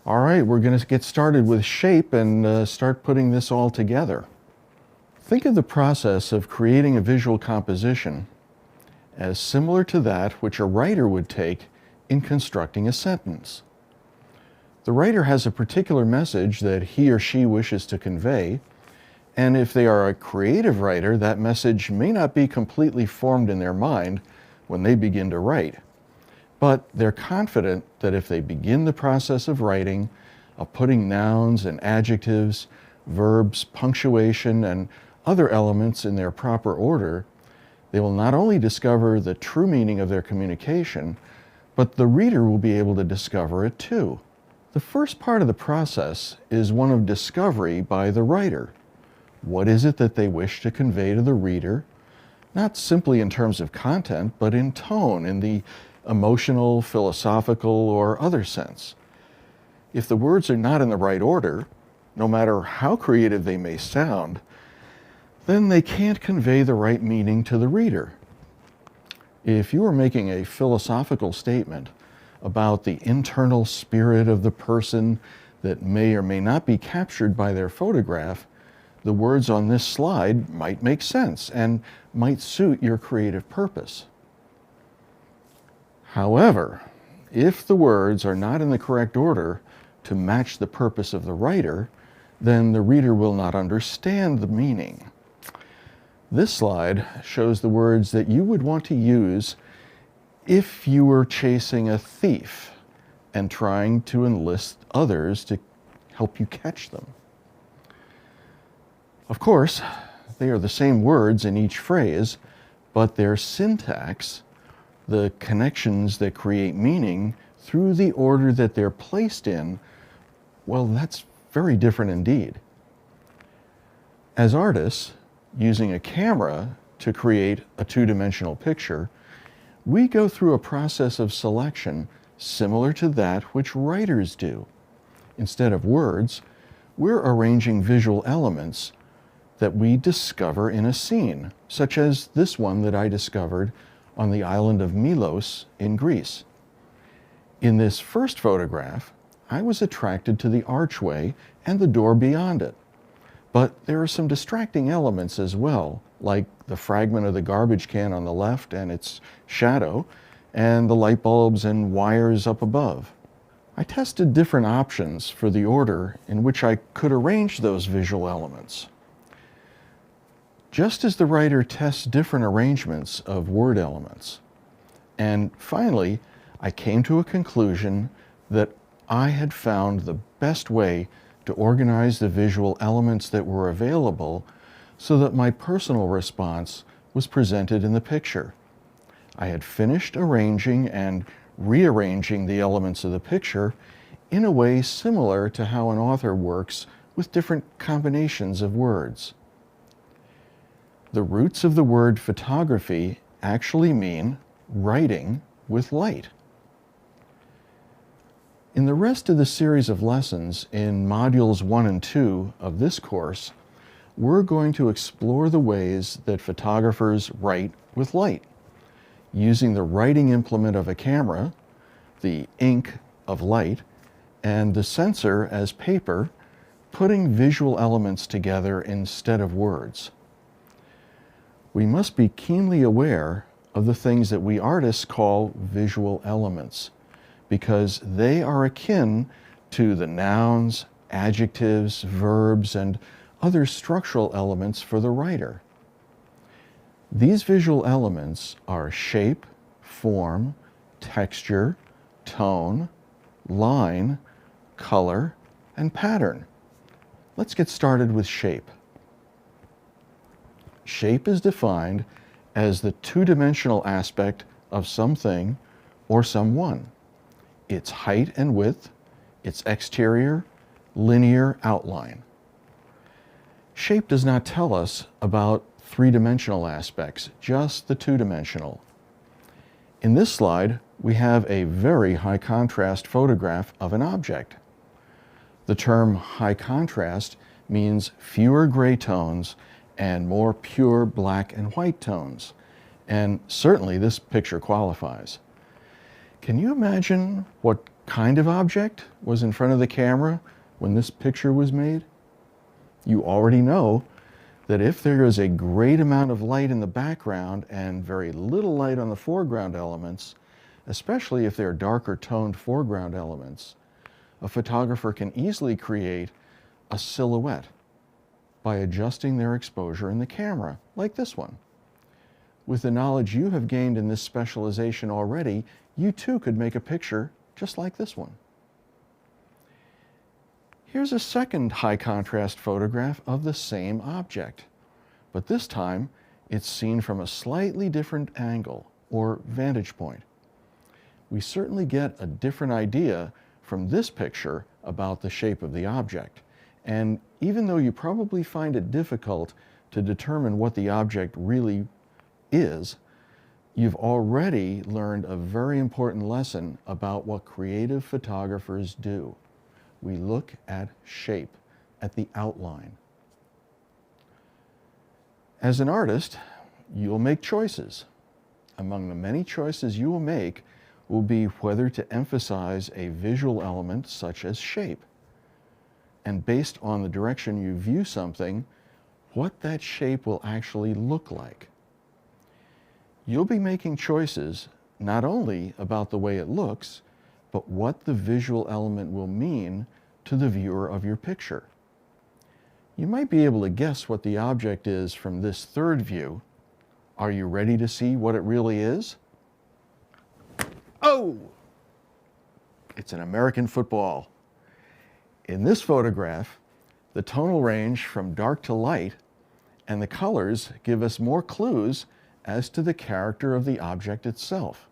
All right, we're going to get started with shape and start putting this all together. Think of the process of creating a visual composition as similar to that which a writer would take in constructing a sentence. The writer has a particular message that he or she wishes to convey, and if they are a creative writer, that message may not be completely formed in their mind when they begin to write. But they're confident that if they begin the process of writing, of putting nouns and adjectives, verbs, punctuation, and other elements in their proper order, they will not only discover the true meaning of their communication, but the reader will be able to discover it too. The first part of the process is one of discovery by the writer. What is it that they wish to convey to the reader? Not simply in terms of content, but in tone, in the emotional, philosophical, or other sense. If the words are not in the right order, no matter how creative they may sound, then they can't convey the right meaning to the reader. If you are making a philosophical statement about the internal spirit of the person that may or may not be captured by their photograph, the words on this slide might make sense and might suit your creative purpose. However, if the words are not in the correct order to match the purpose of the writer, then the reader will not understand the meaning. This slide shows the words that you would want to use if you were chasing a thief and trying to enlist others to help you catch them. Of course, they are the same words in each phrase, but their syntax, the connections that create meaning through the order that they're placed in, well, that's very different indeed. As artists, using a camera to create a two-dimensional picture, we go through a process of selection similar to that which writers do. Instead of words, we're arranging visual elements that we discover in a scene, such as this one that I discovered on the island of Milos in Greece. In this first photograph, I was attracted to the archway and the door beyond it. But there are some distracting elements as well, like the fragment of the garbage can on the left and its shadow, and the light bulbs and wires up above. I tested different options for the order in which I could arrange those visual elements. Just as the writer tests different arrangements of word elements. And finally, I came to a conclusion that I had found the best way to organize the visual elements that were available so that my personal response was presented in the picture. I had finished arranging and rearranging the elements of the picture in a way similar to how an author works with different combinations of words. The roots of the word photography actually mean writing with light. In the rest of the series of lessons in modules 1 and 2 of this course, we're going to explore the ways that photographers write with light, using the writing implement of a camera, the ink of light, and the sensor as paper, putting visual elements together instead of words. We must be keenly aware of the things that we artists call visual elements, because they are akin to the nouns, adjectives, verbs, and other structural elements for the writer. These visual elements are shape, form, texture, tone, line, color, and pattern. Let's get started with shape. Shape is defined as the two-dimensional aspect of something or someone. Its height and width, its exterior, linear outline. Shape does not tell us about three-dimensional aspects, just the two-dimensional. In this slide, we have a very high contrast photograph of an object. The term high contrast means fewer gray tones and more pure black and white tones. And certainly this picture qualifies. Can you imagine what kind of object was in front of the camera when this picture was made? You already know that if there is a great amount of light in the background and very little light on the foreground elements, especially if they're darker toned foreground elements, a photographer can easily create a silhouette by adjusting their exposure in the camera, like this one. With the knowledge you have gained in this specialization already, you too could make a picture just like this one. Here's a second high contrast photograph of the same object, but this time it's seen from a slightly different angle or vantage point. We certainly get a different idea from this picture about the shape of the object, and even though you probably find it difficult to determine what the object really is, you've already learned a very important lesson about what creative photographers do. We look at shape, at the outline. As an artist, you'll make choices. Among the many choices you will make will be whether to emphasize a visual element such as shape. And based on the direction you view something, what that shape will actually look like. You'll be making choices not only about the way it looks, but what the visual element will mean to the viewer of your picture. You might be able to guess what the object is from this third view. Are you ready to see what it really is? Oh! It's an American football. In this photograph, the tonal range from dark to light and the colors give us more clues as to the character of the object itself.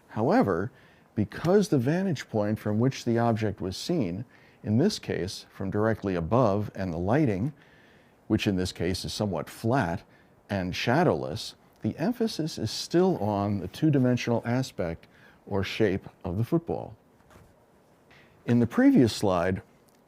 However, because the vantage point from which the object was seen, in this case from directly above, and the lighting, which in this case is somewhat flat and shadowless, the emphasis is still on the two-dimensional aspect or shape of the football. In the previous slide,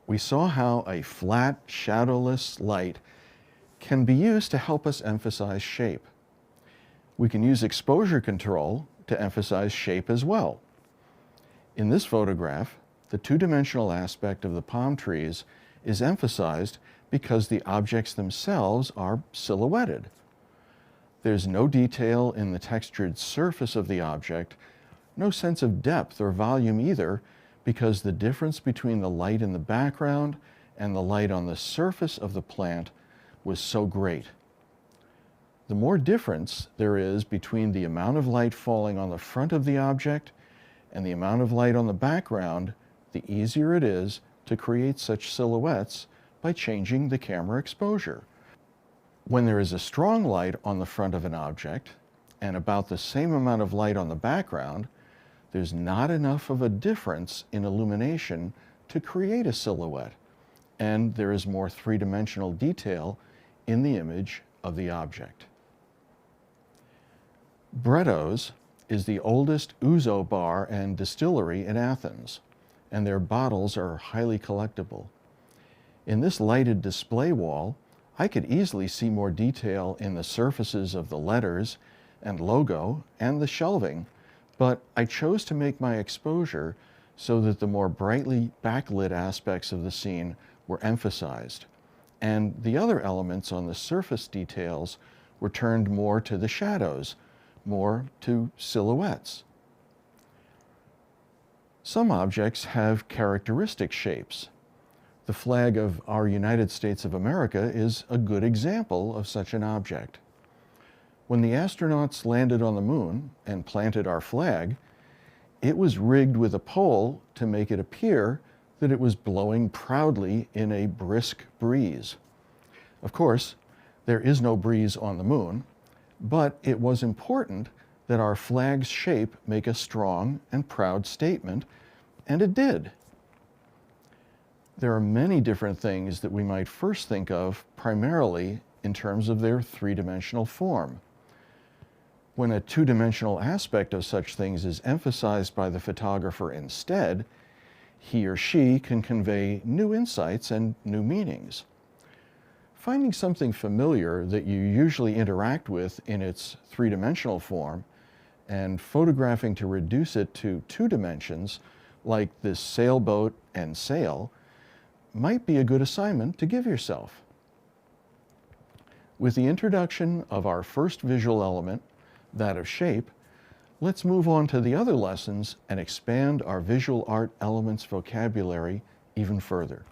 we saw how a flat, shadowless light can be used to help us emphasize shape. We can use exposure control to emphasize shape as well. In this photograph, the two-dimensional aspect of the palm trees is emphasized because the objects themselves are silhouetted. There's no detail in the textured surface of the object, no sense of depth or volume either, because the difference between the light in the background and the light on the surface of the plant was so great. The more difference there is between the amount of light falling on the front of the object and the amount of light on the background, the easier it is to create such silhouettes by changing the camera exposure. When there is a strong light on the front of an object and about the same amount of light on the background, there's not enough of a difference in illumination to create a silhouette, and there is more three-dimensional detail in the image of the object. Bretto's is the oldest ouzo bar and distillery in Athens, and their bottles are highly collectible. In this lighted display wall, I could easily see more detail in the surfaces of the letters and logo and the shelving, but I chose to make my exposure so that the more brightly backlit aspects of the scene were emphasized, and the other elements on the surface details were turned more to the shadows, more to silhouettes. Some objects have characteristic shapes. The flag of our United States of America is a good example of such an object. When the astronauts landed on the moon and planted our flag, it was rigged with a pole to make it appear that it was blowing proudly in a brisk breeze. Of course, there is no breeze on the moon, but it was important that our flag's shape make a strong and proud statement, and it did. There are many different things that we might first think of primarily in terms of their three-dimensional form. When a two-dimensional aspect of such things is emphasized by the photographer instead, he or she can convey new insights and new meanings. Finding something familiar that you usually interact with in its three-dimensional form and photographing to reduce it to 2 dimensions, like this sailboat and sail, might be a good assignment to give yourself. With the introduction of our first visual element, that of shape, let's move on to the other lessons and expand our visual art elements vocabulary even further.